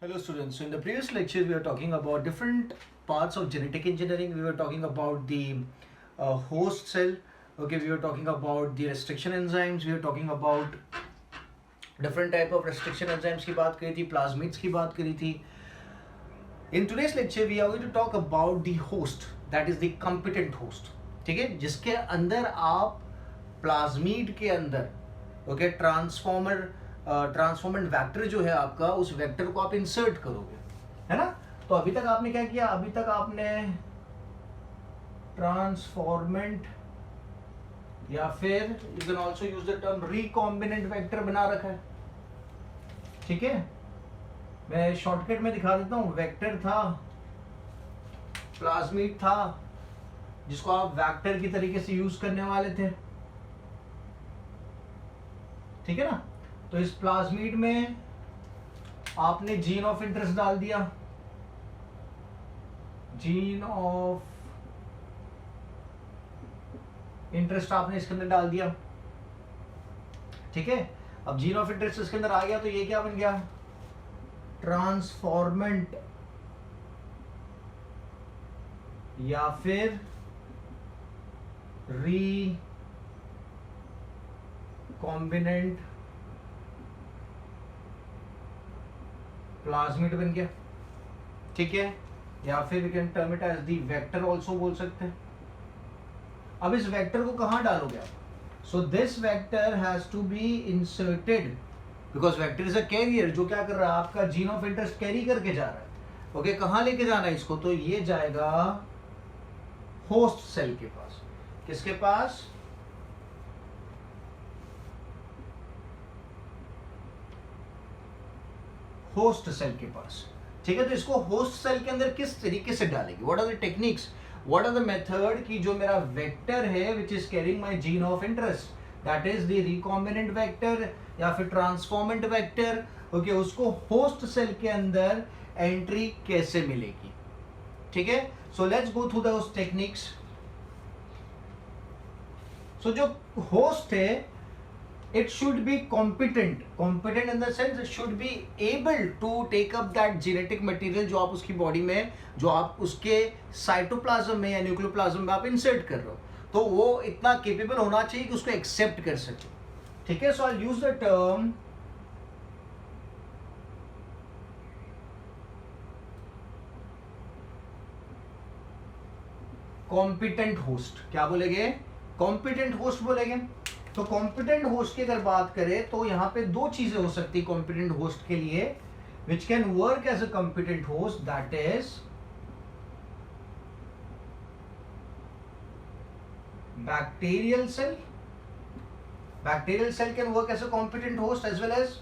Hello students, so in the previous lecture we were talking about different parts of genetic engineering. We were talking about the host cell, okay, we were talking about the restriction enzymes, we were talking about different type of restriction enzymes की बात करी थी, plasmids की बात करी थी. In today's lecture we are going to talk about the host, that is the competent host, ठीक है, जिसके अंदर आप प्लाज्मिड के अंदर ओके ट्रांसफॉर्मेंट वेक्टर जो है आपका, उस वेक्टर को आप इंसर्ट करोगे, है ना. तो अभी तक आपने क्या किया, अभी तक आपने ट्रांसफॉर्मेंट या फिर you can also use the term recombinant vector बना रखा है. ठीक है, मैं शॉर्टकट में दिखा देता हूं. वेक्टर था, प्लाज्मिड था, जिसको आप वेक्टर की तरीके से यूज करने वाले थे. ठीक है ना. तो इस प्लाज्मिड में आपने जीन ऑफ इंटरेस्ट डाल दिया, जीन ऑफ इंटरेस्ट आपने इसके अंदर डाल दिया. ठीक है, अब जीन ऑफ इंटरेस्ट इसके अंदर आ गया तो ये क्या बन गया, ट्रांसफॉर्मेंट या फिर रिकॉम्बिनेंट प्लाज्मिड बन गया. ठीक है, या फिर we can term it as the vector also बोल सकते हैं. अब इस वेक्टर को कहां डालोगे आप, so this vector has to be inserted because vector is a carrier जो क्या कर रहा है, आपका जीन ऑफ इंटरेस्ट कैरी करके जा रहा है. ओके, कहां लेके जाना है इसको, तो ये जाएगा होस्ट सेल के पास. किसके पास, होस्ट सेल के पास. ठीक है, तो इसको होस्ट सेल के अंदर किस तरीके से डालेंगे, what are the techniques, what are the method की जो मेरा वेक्टर है which is carrying my gene of interest, that is the recombinant vector या फिर ट्रांसफॉर्मेंट वेक्टर. ओके, उसको होस्ट सेल के अंदर एंट्री कैसे मिलेगी. ठीक है, so let's go through those techniques. So जो होस्ट है, it should be competent in the sense it should be able to take up that genetic material जो आप उसकी बॉडी में, जो आप उसके साइटोप्लाज्म में या न्यूक्लियोप्लाज्म में आप इंसर्ट कर रहे हो, तो वो इतना केपेबल होना चाहिए कि उसको एक्सेप्ट कर सके. ठीक है, so I use the term competent host. क्या बोलेंगे, कॉम्पिटेंट होस्ट बोलेंगे. तो कॉम्पिटेंट होस्ट की अगर बात करें तो यहां पे दो चीजें हो सकती है कॉम्पिटेंट होस्ट के लिए, which can work as a competent host, that is bacterial cell. Bacterial cell can work as a competent host as well as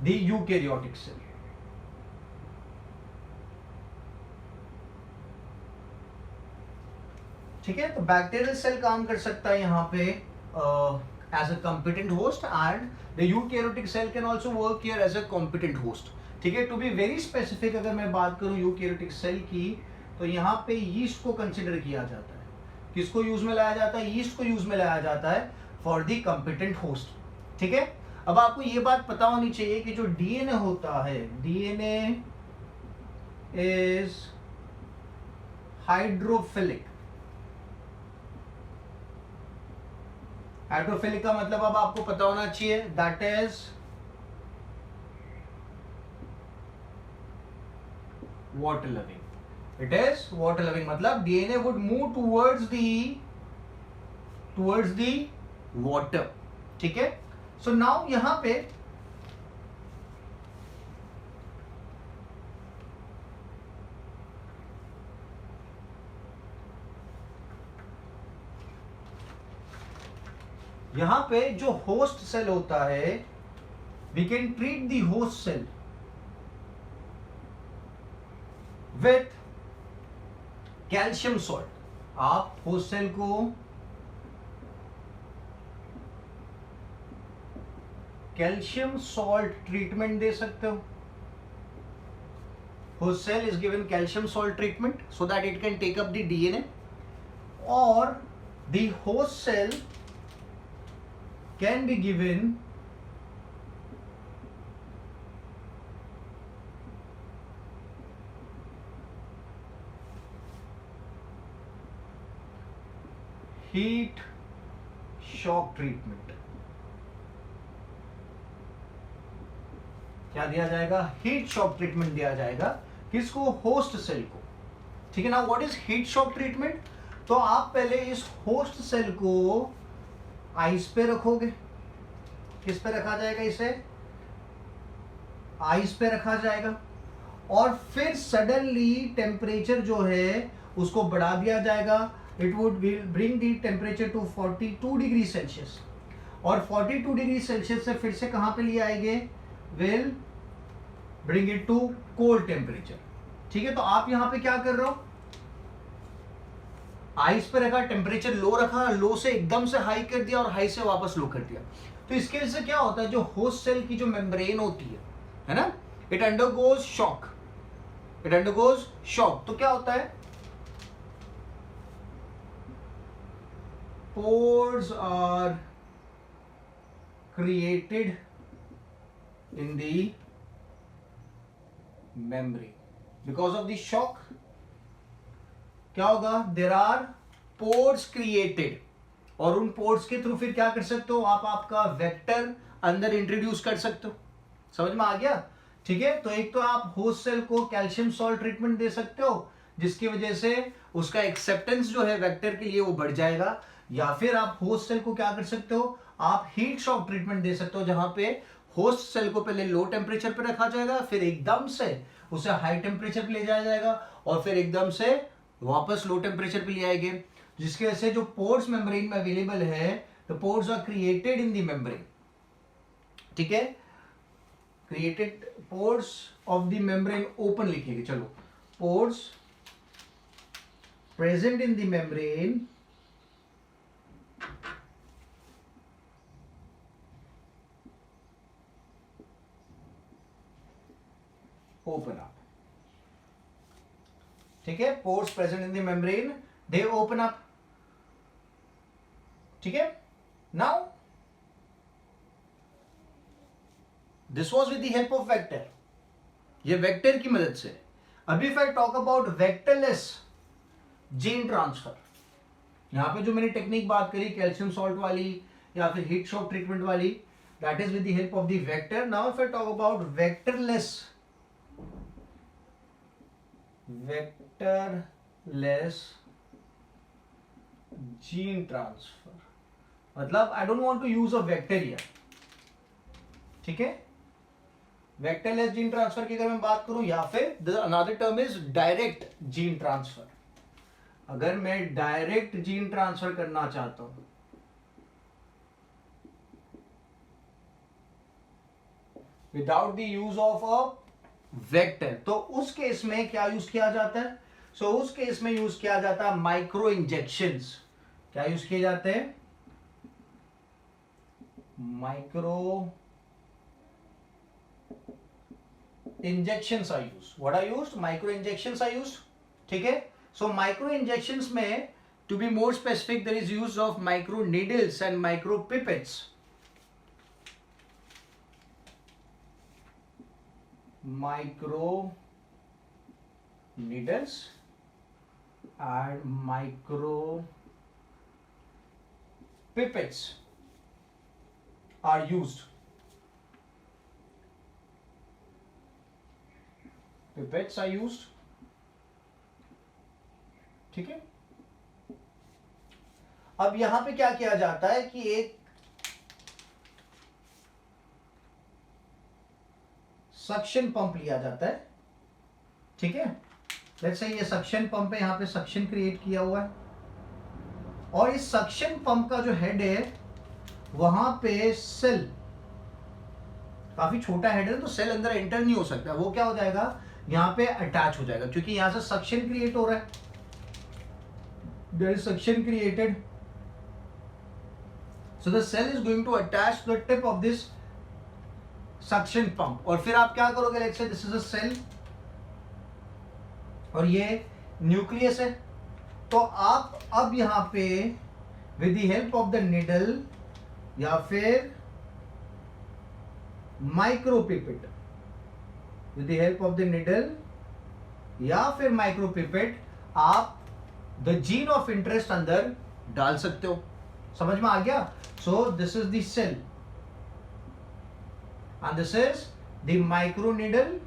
the eukaryotic cell. ठीक है, तो बैक्टीरियल सेल काम कर सकता है यहाँ पे as a competent host and the eukaryotic cell can also work here as a competent host. ठीक है, टू बी वेरी स्पेसिफिक अगर मैं बात करूं यूकैरियोटिक सेल की, तो यहाँ पे यीस्ट को कंसिडर किया जाता है. किसको यूज में लाया जाता है, यीस्ट को यूज में लाया जाता है फॉर द कॉम्पिटेंट होस्ट. ठीक है, अब आपको ये बात पता होनी चाहिए कि जो डीएनए होता है, डीएनए इज हाइड्रोफिलिक. हाइड्रोफिलिक का मतलब अब आपको पता होना चाहिए, that is water loving. It is water loving मतलब DNA would move towards the water. ठीक है, सो नाउ यहां पे जो होस्ट सेल होता है, we can treat the host cell with calcium salt. आप होस्ट सेल को कैल्शियम सॉल्ट ट्रीटमेंट दे सकते हो. Host cell is given calcium salt treatment so that it can take up the DNA, और the host cell can be given heat shock treatment. क्या दिया जाएगा? Heat shock treatment दिया जाएगा। किसको? होस्ट सेल को। ठीक है ना। What is heat shock treatment? तो आप पहले इस होस्ट सेल को आइस पे रखोगे। किस पे रखा जाएगा? इसे आइस पे रखा जाएगा और फिर सडनली टेम्परेचर जो है उसको बढ़ा दिया जाएगा। It would bring the temperature to 42 degree Celsius और 42 डिग्री सेल्सियस से फिर से कहां पे ले आएंगे? Will bring it to cold temperature. ठीक है। तो आप यहां पे क्या कर रहे हो? आइस पे रखा, टेम्परेचर लो रखा, लो से एकदम से हाई कर दिया और हाई से वापस लो कर दिया। तो इसके वजह से क्या होता है? जो होस्ट सेल की जो मेम्ब्रेन होती है ना, it undergoes shock. It undergoes shock. तो क्या होता है? pores are created in the membrane because of the shock. क्या होगा? there are pores created और उन pores के थ्रू फिर क्या कर सकते हो आप? आपका वेक्टर अंदर इंट्रोड्यूस कर सकते हो। समझ में आ गया? ठीक है। तो एक तो आप होस्ट सेल को कैल्शियम सॉल्ट ट्रीटमेंट दे सकते हो जिसकी वजह से उसका एक्सेप्टेंस जो है वेक्टर के लिए वो बढ़ जाएगा, या फिर आप होस्ट सेल को क्या कर सकते हो? आप हीट शॉक ट्रीटमेंट दे सकते हो जहां पे होस्ट सेल को पहले लो टेम्परेचर पे रखा जाएगा, फिर एकदम से उसे हाई टेम्परेचर पे ले जाया जाएगा और फिर एकदम से वापस लो टेम्परेचर पे ले आएंगे, जिसकी वजह से जो पोर्स मेम्ब्रेन में अवेलेबल है, the pores are created in the membrane. ठीक है। Created pores of the membrane open लिखेंगे। चलो, pores present in the membrane open up. ठीक है। pores present in the membrane they open up. ठीक है। now this was with the help of vector. ये vector की मदद से। अभी if I talk about vectorless gene transfer, यहां पे जो मैंने टेक्निक बात करी कैल्शियम सॉल्ट वाली या फिर हीट शॉक ट्रीटमेंट वाली, that is with the help of the vector. now if I talk about vectorless gene transfer, मतलब I don't want to use a vector here. ठीक है। vectorless gene transfer की अगर मैं बात करूं, या फिर another term is direct gene transfer. अगर मैं डायरेक्ट जीन ट्रांसफर करना चाहता हूं, without the use of a vector, तो उस केस में क्या यूज किया जाता है? उस केस में यूज किया जाता है माइक्रो इंजेक्शंस। क्या यूज किए जाते हैं? Micro injections are used. What are used? Micro injections are used. ठीक है। माइक्रो इंजेक्शंस में, to be more specific, there is use of micro needles and micro pipettes. micro needles and micro pipettes are used. Pipettes are used. ठीक है। अब यहां पे क्या किया जाता है कि एक सक्शन पंप लिया जाता है। ठीक है। लेट्स से ये सक्शन पंप है, यहां पे सक्शन क्रिएट किया हुआ है और इस सक्शन पंप का जो हेड है वहां पे सेल, काफी छोटा हेड है तो सेल अंदर एंटर नहीं हो सकता। वो क्या हो जाएगा? यहां पे अटैच हो जाएगा क्योंकि यहां से सक्शन क्रिएट हो रहा है। There is suction created, so the cell is going to attach to the tip of this suction pump. और फिर आप क्या करोगे? Let's say this is a cell और ये न्यूक्लियस है, तो आप अब यहां पे with the help of the needle या फिर micropipette, with the help of the needle या फिर माइक्रोपिपेट, आप द जीन ऑफ इंटरेस्ट अंदर डाल सकते हो। समझ में आ गया? So this is the cell and this is the micro needle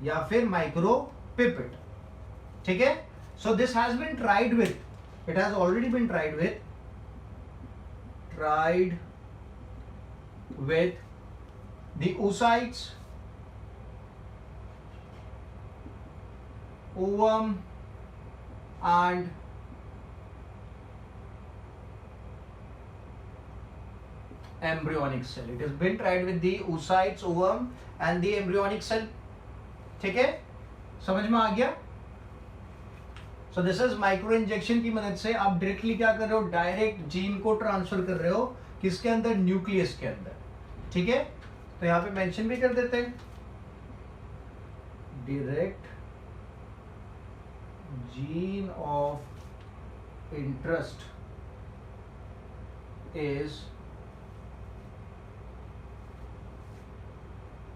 या फिर माइक्रो पिपेट। ठीक है? So this has been tried with, it has already been tried with the oocytes, ovum and embryonic cell. It has been tried with the oocytes, ovum and the embryonic cell. ठीक है? समझ में आ गया? So this is micro injection की मदद से आप डायरेक्टली क्या कर रहे हो, डायरेक्ट जीन को ट्रांसफर कर रहे हो किसके अंदर, न्यूक्लियस के अंदर। ठीक है? तो यहां पे मेंशन भी कर देते हैं, direct gene of interest is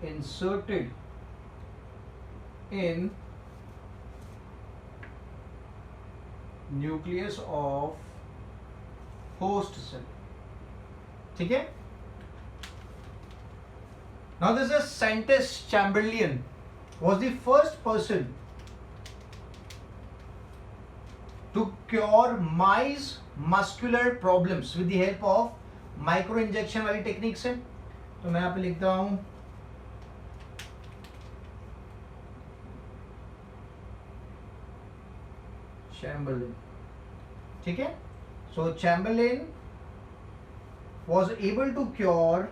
inserted in nucleus of host cell. ठीक है? Now this is Santis Chamberlain was the first person to cure mice muscular problems with the help of micro injection वाली technique से। तो मैं यहाँ पे लिखता हूं Chamberlain। ठीक है? So Chamberlain was able to cure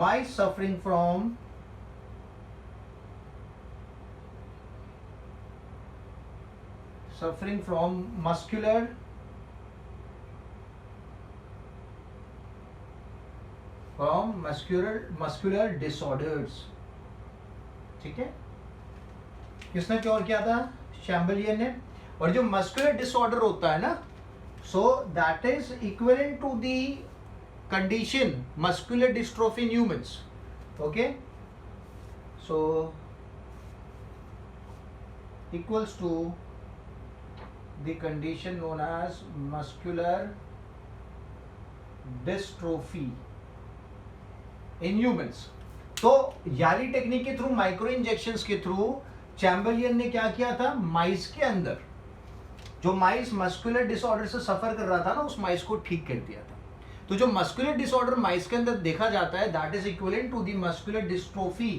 mice suffering from muscular disorders। ठीक है? किसने क्योर किया था? शैम्बलियन ने। और जो मस्कुलर डिसऑर्डर होता है ना, so that is equivalent to the condition muscular dystrophy in humans. Okay? So equals to the condition known as muscular dystrophy in humans. तो याली टेक्निक के थ्रू, माइक्रो इंजेक्शंस के थ्रू चैम्बरलियन ने क्या किया था, माइस के अंदर जो माइस मस्कुलर डिसऑर्डर से सफर कर रहा था ना, उस माइस को ठीक कर दिया था। तो जो मस्कुलर डिसऑर्डर माइस के अंदर देखा जाता है, that is equivalent to the muscular dystrophy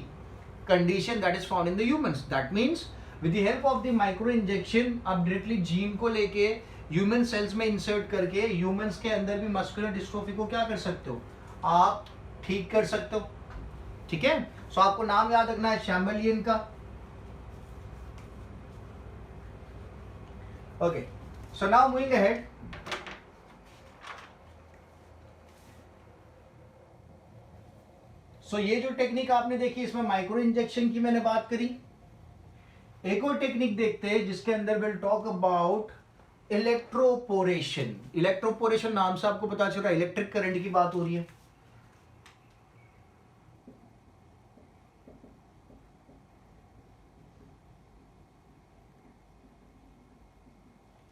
condition that is found in the humans. That means with the help of the micro injection आप डायरेक्टली जीन को लेके ह्यूमन सेल्स में इंसर्ट करके ह्यूमंस के अंदर भी मस्कुलर डिस्ट्रोफी को क्या कर सकते हो, आप ठीक कर सकते हो। ठीक है? सो आपको नाम याद रखना है शैम्बलियन का। Okay, so now moving ahead, so ये जो टेक्निक आपने देखी, इसमें माइक्रो इंजेक्शन की मैंने बात करी। एक और टेक्निक देखते हैं जिसके अंदर will talk about electroporation. Electroporation नाम से आपको पता चल रहा है इलेक्ट्रिक करंट की बात हो रही है।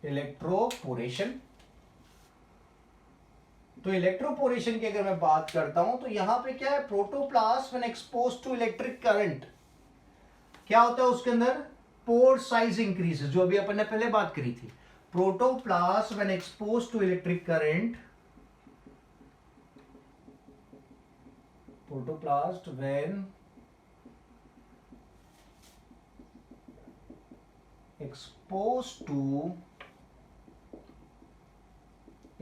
इलेक्ट्रोपोरेशन, तो इलेक्ट्रोपोरेशन की अगर मैं बात करता हूं तो यहां पे क्या है, protoplast when exposed to electric current क्या होता है उसके अंदर, पोर साइज इंक्रीजेस, जो अभी अपन ने पहले बात करी थी। Protoplast when exposed to electric current, protoplast when exposed to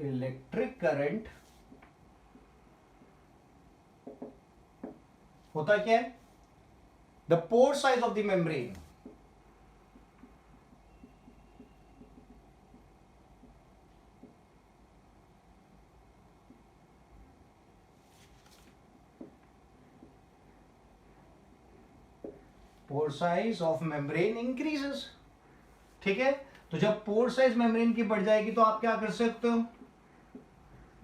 electric current होता क्या है, the pore size of the membrane pore size of membrane increases. ठीक है? तो जब पोर साइज मेम्ब्रेन की बढ़ जाएगी तो आप क्या कर सकते हो,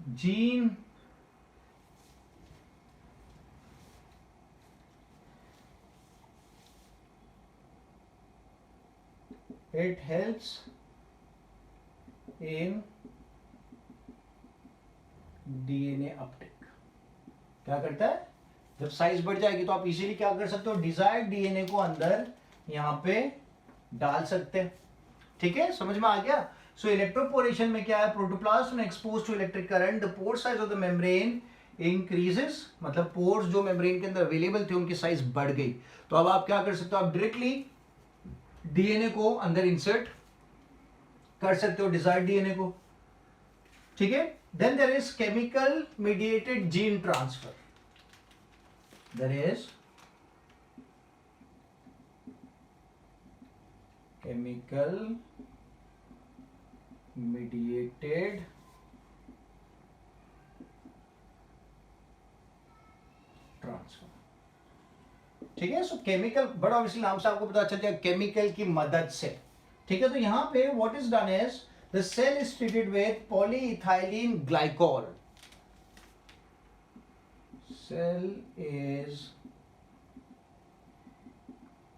gene it helps in DNA Uptake. क्या करता है, जब साइज बढ़ जाएगी तो आप इजीली क्या कर सकते हो, डिजायर्ड डीएनए को अंदर यहां पे डाल सकते हैं। ठीक है, समझ में आ गया। सो इलेक्ट्रोपोरेशन में क्या है, protoplasm expose to electric current, the pore size of the membrane increases, मतलब पोर्स जो मेम्ब्रेन के अंदर अवेलेबल थे उनकी साइज बढ़ गई। तो अब आप क्या कर सकते हो, आप डायरेक्टली डीएनए को अंदर इंसर्ट कर सकते हो, डिजायर्ड डीएनए को। ठीक है, then there is chemical mediated gene transfer. There is chemical mediated transfer. ठीक है, सो केमिकल, बड़ा ऑब्वियसली नाम से आपको पता चल जाएगा, केमिकल की मदद से। ठीक है, तो यहां पे what is done is the cell is treated with polyethylene glycol. Cell is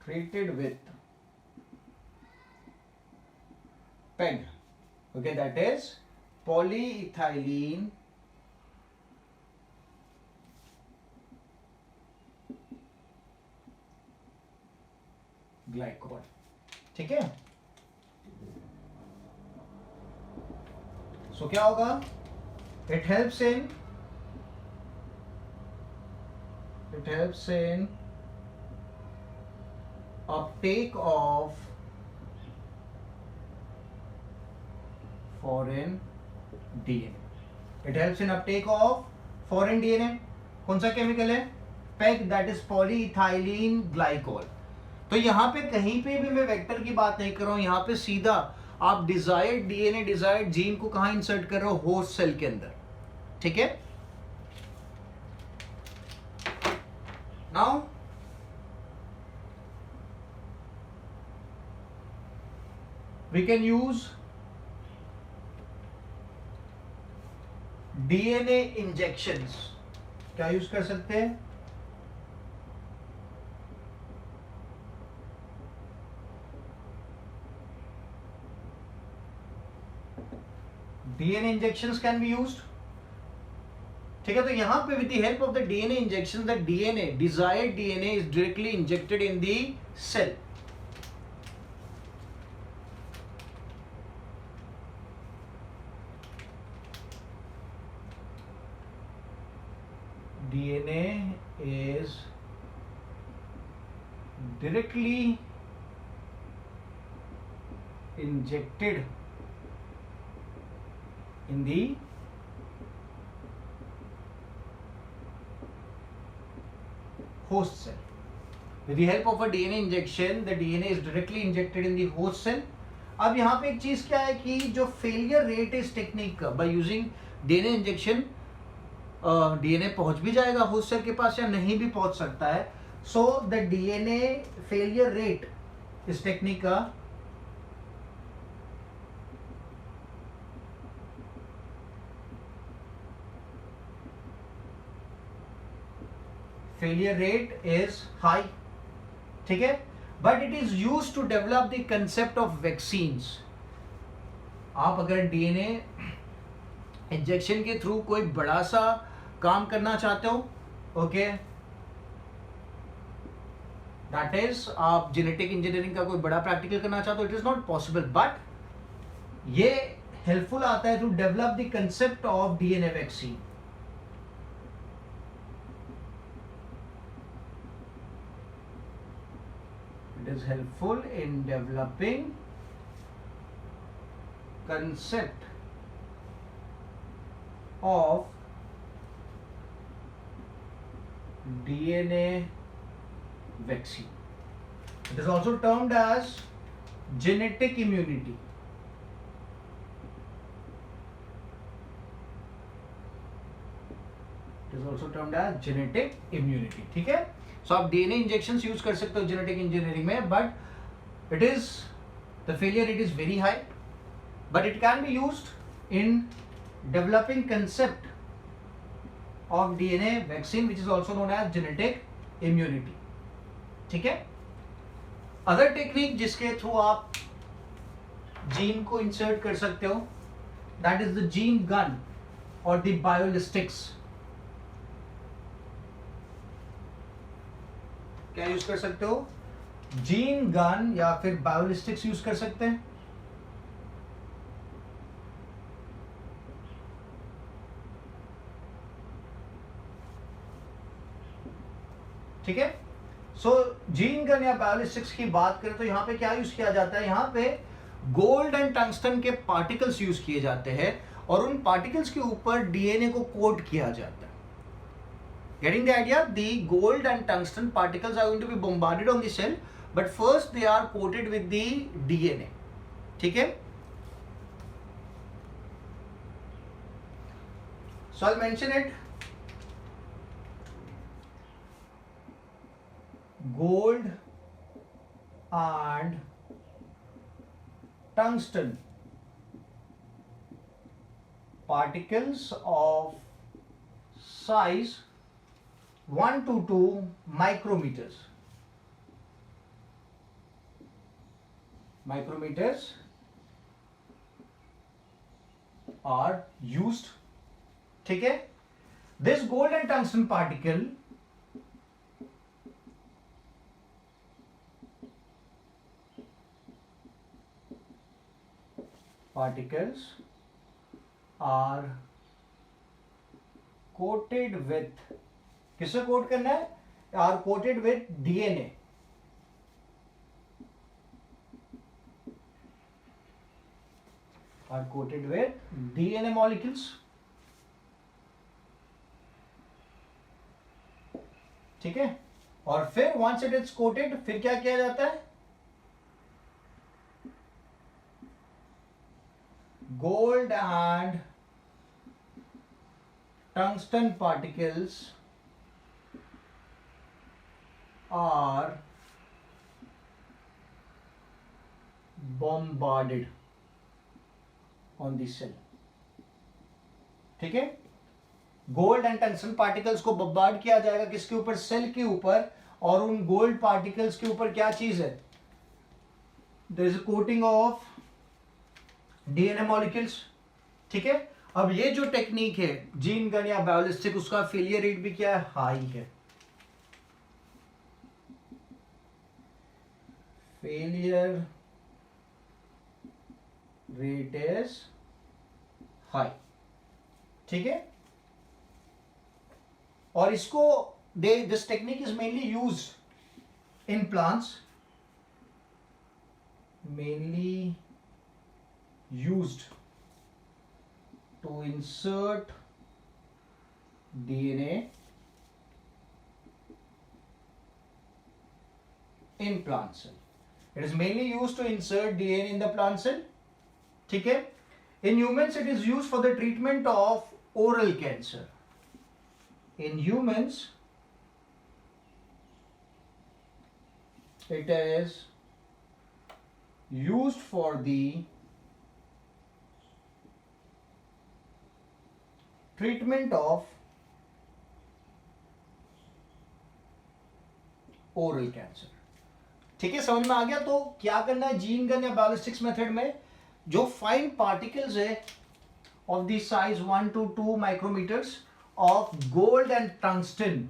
treated with PEG, okay, that is polyethylene glycol। ठीक है, सो क्या होगा, it helps in Uptake of foreign DNA। It helps in uptake of foreign DNA। कौन सा chemical है, PEG, that is polyethylene glycol। तो यहां पे कहीं पे भी मैं वेक्टर की बात नहीं कर रहा हूं, यहां पे सीधा आप डिजायर्ड डीएनए, डिजायर्ड जीन को कहां इंसर्ट कर रहे हो, होस्ट सेल के अंदर। ठीक है, now we can use DNA injections. क्या यूज कर सकते हैं, DNA injections can be used. ठीक है, तो यहां पे with the help of the DNA injection, the DNA, desired DNA is directly injected in the cell. DNA is directly injected in the host cell। With the help of a DNA injection, the DNA is directly injected in the host cell। अब यहाँ पे एक चीज क्या है कि जो failure rate इस टेक्निक का, by using DNA injection DNA पहुंच भी जाएगा होस्ट सेल के पास या नहीं भी पहुंच सकता है। So the DNA failure rate इस टेक्निक का फेलियर रेट इज हाई। ठीक है, but it is used to develop the concept of vaccines. आप अगर डीएनए इंजेक्शन के थ्रू कोई बड़ा सा काम करना चाहते हो, ओके, दैट इज आप जेनेटिक इंजीनियरिंग का कोई बड़ा प्रैक्टिकल करना चाहते हो, it is not possible, but ये हेल्पफुल आता है to develop the concept of DNA vaccine. It is helpful in developing concept of DNA vaccine। It is also termed as genetic immunity। It is also termed as genetic immunity। ठीक है, सो आप DNA injections use कर सकते हो genetic engineering में, but it is the failure rate is very high, but it can be used in developing concept of DNA vaccine, which is also known as genetic immunity। ठीक है, other technique जिसके through आप gene को insert कर सकते हो, that is the gene gun और the बायोलिस्टिक्स। क्या यूज कर सकते हो? जीन गन या फिर बायोलिस्टिक्स यूज कर सकते हैं। ठीक है, सो जीन गन या बायोलिस्टिक्स की बात करें तो यहां पे क्या यूज किया जाता है? यहां पे गोल्ड एंड टंगस्टन के पार्टिकल्स यूज किए जाते हैं और उन पार्टिकल्स के ऊपर डीएनए को कोट किया जाता है। Getting the idea? The gold and tungsten particles are going to be bombarded on the cell, but first they are coated with the DNA. ठीक है? So I'll mention it. Gold and tungsten particles of size 1 to 2 micrometers. Micrometers are used. ठीक है? This gold and tungsten particles are coated with, किससे coat करना है? Are coated with DNA. Are coated with DNA molecules. ठीक है, और फिर once it is coated, फिर क्या किया जाता है? Gold and tungsten particles are bombarded on the cell. ठीक है, गोल्ड एंड टंगस्टन पार्टिकल्स को बम्बार्ड किया जाएगा किसके ऊपर? सेल के ऊपर। और उन गोल्ड पार्टिकल्स के ऊपर क्या चीज है? There is a coating of DNA molecules. ठीक है, अब ये जो टेक्निक है जीन गन या बायोलिस्टिक, उसका फेलियर रेट भी क्या है? हाई है। failure rate is high। ठीक है, और इसको this technique is mainly used in plants, mainly used to insert DNA in plant cell. It is mainly used to insert DNA in the plant cell. ठीक है, in humans it is used for the treatment of oral cancer. In humans it is used for the treatment of oral cancer। ठीक है, समझ में आ गया? तो क्या करना है जीन गन या बायोलिस्टिक्स मेथड में? जो फाइन पार्टिकल्स है of the size 1 to 2 micrometres of gold and tungsten,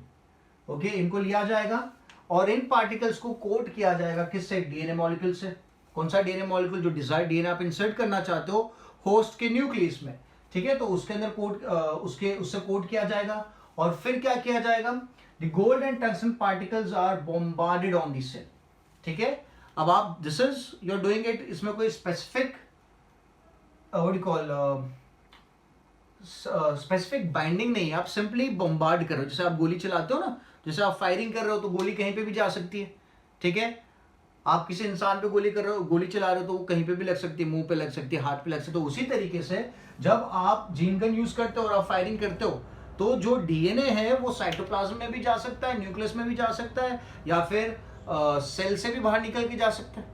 okay, इनको लिया जाएगा और इन पार्टिकल्स को कोट किया जाएगा किससे? डीएनए मॉलिक्यूल से। कौन सा डीएनए मॉलिक्यूल? जो डिजायर्ड डीएनए आप इंसर्ट करना चाहते हो होस्ट के न्यूक्लियस में। ठीक है, तो उसके अंदर कोट उससे कोट किया जाएगा और फिर क्या किया जाएगा? The gold and tungsten particles are bombarded on the cell. ठीक है, अब आप this is you are doing it, इसमें कोई specific what you call specific binding नहीं है, आप सिंपली बॉम्बार्ड कर रहे हो। जैसे आप गोली चलाते हो ना, जैसे आप फायरिंग कर रहे हो तो गोली कहीं पे भी जा सकती है। ठीक है, आप किसी इंसान पे गोली कर रहे हो, गोली चला रहे हो तो वो कहीं पे भी लग सकती है, मुंह पे लग सकती है, हाथ पे लग सकती है। तो उसी तरीके से जब आप जीन गन यूज करते हो और आप फायरिंग करते हो तो जो डीएनए है वो साइटोप्लाज्म में भी जा सकता है, न्यूक्लियस में भी जा सकता है, या फिर सेल से भी बाहर निकल के जा सकता है।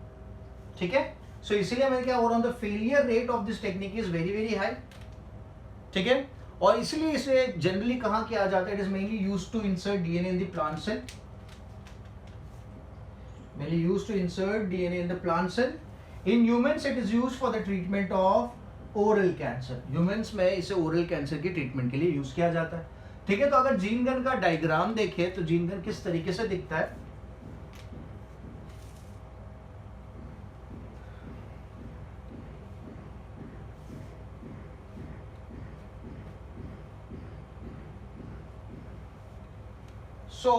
ठीक है, सो इसीलिए मैं क्या हो रहा हूं, the failure rate of this technique is very very high. ठीक है, और इसलिए इसे जनरली कहां किया जाता है? It is mainly used to insert DNA in the plant cell, mainly used to insert DNA in the plant cell in humans it is used for the treatment of oral cancer. Humans में इसे oral cancer की treatment के लिए use किया जाता है। ठीक है, तो अगर जीन गन का डायग्राम देखें तो जीन गन किस तरीके से दिखता है। So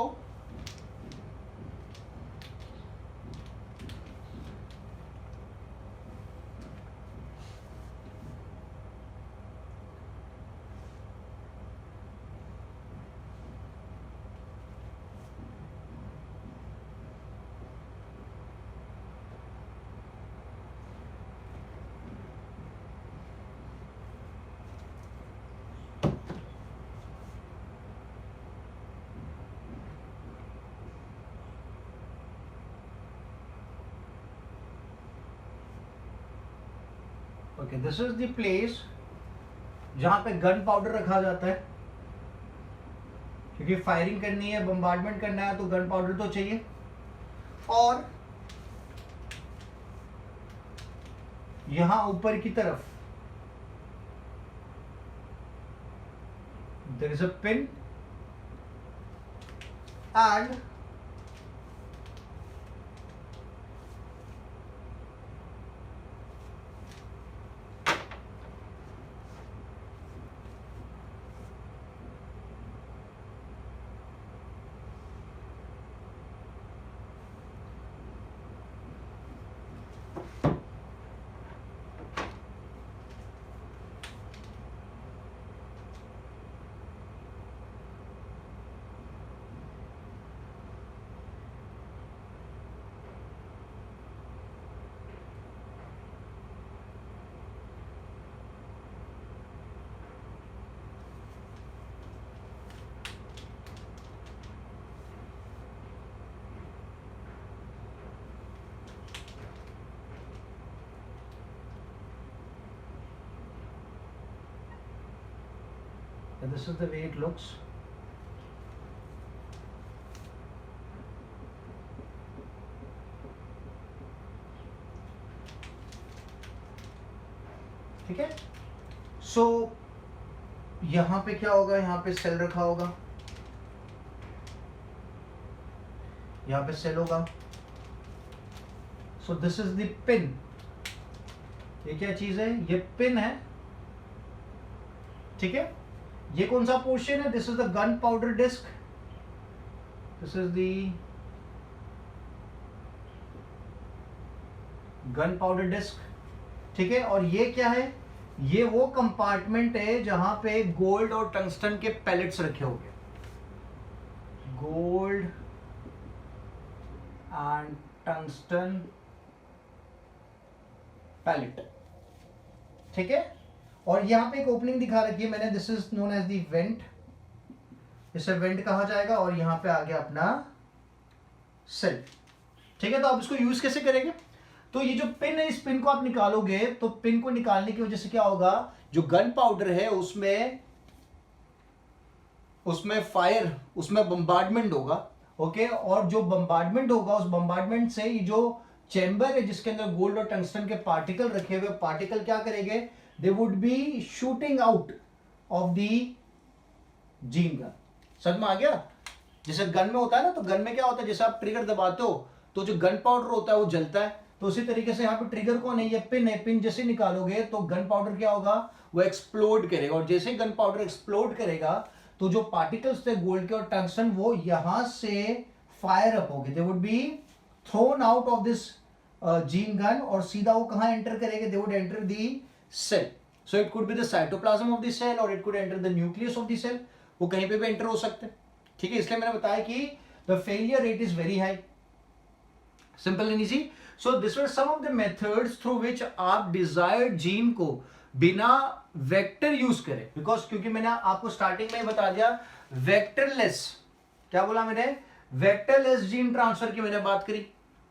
okay, this is the place जहां पे गन पाउडर रखा जाता है, क्योंकि फायरिंग करनी है, बम्बार्डमेंट करना है, तो गन पाउडर तो चाहिए। और यहां ऊपर की तरफ there is a pin and this is the way it looks. ठीक है, सो यहां पे क्या होगा, यहां पे सेल रखा होगा, यहां पे सेल होगा। सो दिस इज द पिन। ये क्या चीज है, ये पिन है। ठीक है, ये कौन सा पोर्शन है, this is the gun powder disc, this is the gun powder disc. ठीक है, और ये क्या है, ये वो कंपार्टमेंट है जहां पे गोल्ड और टंगस्टन के पैलेट्स रखे होंगे, गोल्ड एंड टंगस्टन पैलेट। ठीक है, और यहां पे एक ओपनिंग दिखा रखी है मैंने, this is known as the vent, इसे वेंट कहा जाएगा। और यहां पे आ गया अपना सेल। ठीक है, तो आप इसको यूज कैसे करेंगे, तो ये जो पिन है, इस पिन को आप निकालोगे, तो पिन को निकालने की वजह से क्या होगा, जो गन पाउडर है उसमें फायर, उसमें बम्बार्डमेंट होगा। ओके, और जो बम्बार्डमेंट होगा, उस बम्बार्डमेंट से ये जो चैम्बर है जिसके अंदर गोल्ड और टंगस्टन के पार्टिकल रखे हुए, पार्टिकल क्या करेंगे, they would B shooting out of the gene gun. समझ में आ गया, जैसे गन में होता है ना, तो गन में क्या होता है, जैसे आप ट्रिगर दबाते हो तो जो गन पाउडर होता है वो जलता है, तो उसी तरीके से यहाँ पे ट्रिगर कौन है, ये पिन है। पिन जैसे निकालोगे तो गन पाउडर क्या होगा, वो एक्सप्लोड करेगा, और जैसे गन पाउडर एक्सप्लोड करेगा तो जो पार्टिकल्स थे गोल्ड के और टंगस्टन, वो यहां से फायर अप हो गए, they would be thrown out of this gene gun, और सीधा वो कहां एंटर करेंगे, they would enter the cell. So it could be the cytoplasm of the cell और it could enter the nucleus of the cell, वो कहीं पे भी एंटर हो सकते हैं। ठीक है, इसलिए मैंने बताया कि the failure rate is very high. Simple and easy. So this were some of the methods through which आप डिजायर्ड जीन को बिना वेक्टर यूज करें, बिकॉज क्योंकि मैंने आपको स्टार्टिंग में ही बता दिया वेक्टरलेस, क्या बोला मैंने, वेक्टरलेस जीन ट्रांसफर की मैंने बात करी।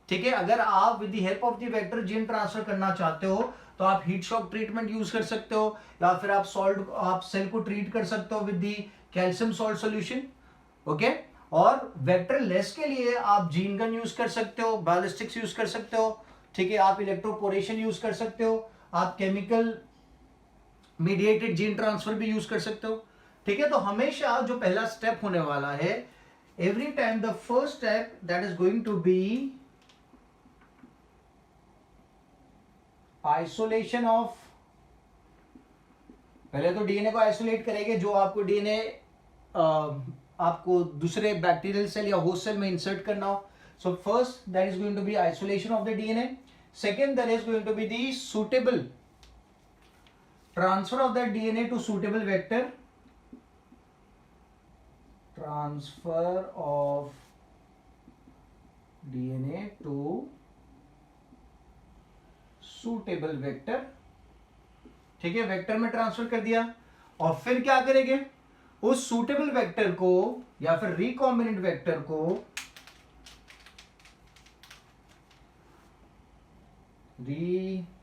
ठीक है, अगर आप with the help of the vector gene transfer करना चाहते हो तो आप हीट शॉक ट्रीटमेंट यूज कर सकते हो, या फिर आप सेल को ट्रीट कर सकते हो with the calcium salt solution. Okay, और वेक्टर लेस के लिए आप जीन गन यूज कर सकते हो, बैलिस्टिक्स यूज कर सकते हो। ठीक है, आप इलेक्ट्रोपोरेशन यूज कर सकते हो, आप केमिकल मीडिएटेड जीन ट्रांसफर भी यूज कर सकते हो। ठीक है, तो हमेशा जो पहला स्टेप होने वाला है, every time the first step that is going to be isolation of, पहले तो डीएनए को आइसोलेट करेंगे, जो आपको डीएनए आपको दूसरे बैक्टीरियल सेल या होस्ट सेल में इंसर्ट करना हो। So first that is going to be isolation of the DNA, second that is going to be the suitable transfer of that DNA to suitable vector, transfer of DNA to suitable vector। ठीक है, vector में transfer कर दिया, और फिर क्या करेंगे, उस सुटेबल वेक्टर को या फिर रिकॉम्बिनेंट वेक्टर को recombinant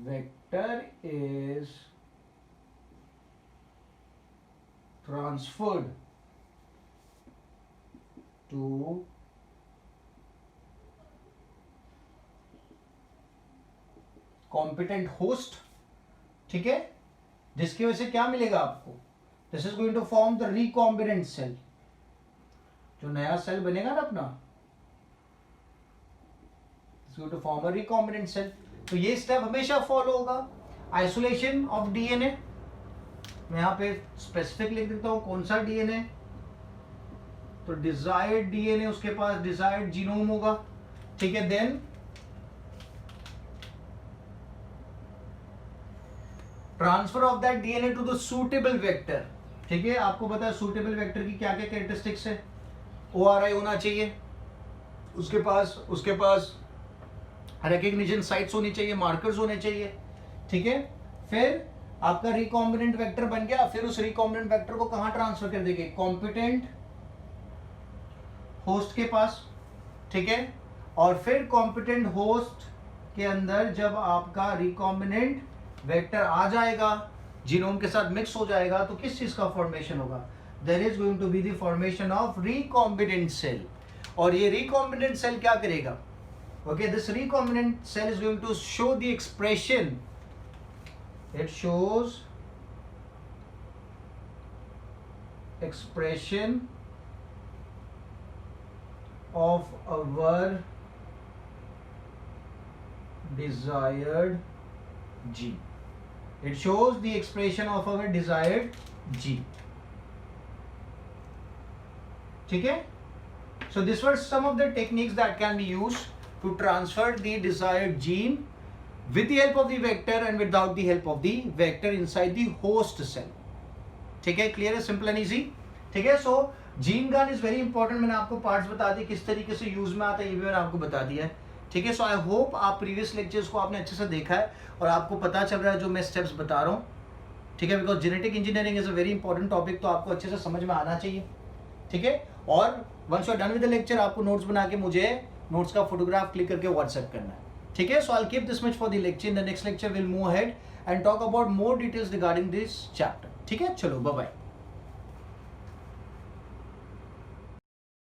vector is transferred to competent host। ठीक है, जिसकी वजह से क्या मिलेगा आपको, this is going to form the recombinant cell, जो नया सेल बनेगा ना अपना, it's going to form a recombinant cell. तो ये स्टेप हमेशा फॉलो होगा, आइसोलेशन ऑफ डीएनए, मैं यहां पे स्पेसिफिक लिख देता हूं कौन सा डीएनए, तो डिजायर्ड डीएनए, उसके पास डिजायर्ड जीनोम होगा। ठीक है, then transfer of that DNA to the suitable vector. ठीक है, आपको पता है सूटेबल वेक्टर की क्या क्या कैरेक्टरिस्टिक्स है, ओआरआई होना चाहिए उसके पास रिकग्निशन साइट्स होनी चाहिए, मार्कर्स होने चाहिए। ठीक है, फिर आपका रिकॉम्बिनेंट वेक्टर बन गया, फिर उस रिकॉम्बिनेंट वेक्टर को कहां ट्रांसफर कर देंगे, कॉम्पिटेंट होस्ट के पास। ठीक है, और फिर कॉम्पिटेंट होस्ट के अंदर जब आपका रिकॉम्बिनेंट वेक्टर आ जाएगा, जीनोम के साथ मिक्स हो जाएगा, तो किस चीज का फॉर्मेशन होगा, there is going to be the formation of recombinant cell. और ये रिकॉम्बिनेंट सेल क्या करेगा, okay, this recombinant cell is going to show the expression, it shows expression of our desired gene, it shows the expression of our desired gene। ठीक है, so this were some of the techniques that can be used to transfer the desired gene with the help of the vector and without the help of the vector inside the host cell। ठीक है, clear है, simple and easy. ठीक है, so gene gun is very important, मैंने आपको parts बता दिए किस तरीके से यूज में आता है, ये भी मैंने आपको बता दिया है। ठीक है, सो आई होप आप प्रीवियस लेक्चर्स को आपने अच्छे से देखा है और आपको पता चल रहा है जो मैं स्टेप्स बता रहा हूँ। ठीक है, because genetic engineering is a very important topic, तो आपको अच्छे से समझ में आना चाहिए। ठीक है, और once you are done with the lecture, आपको नोट्स बना के मुझे नोट्स का फोटोग्राफ क्लिक करके व्हाट्सएप करना है। ठीक है, so I will keep this much for the lecture, in the next lecture will move ahead and talk about more details regarding this chapter. ठीक है, चलो बाय बाय।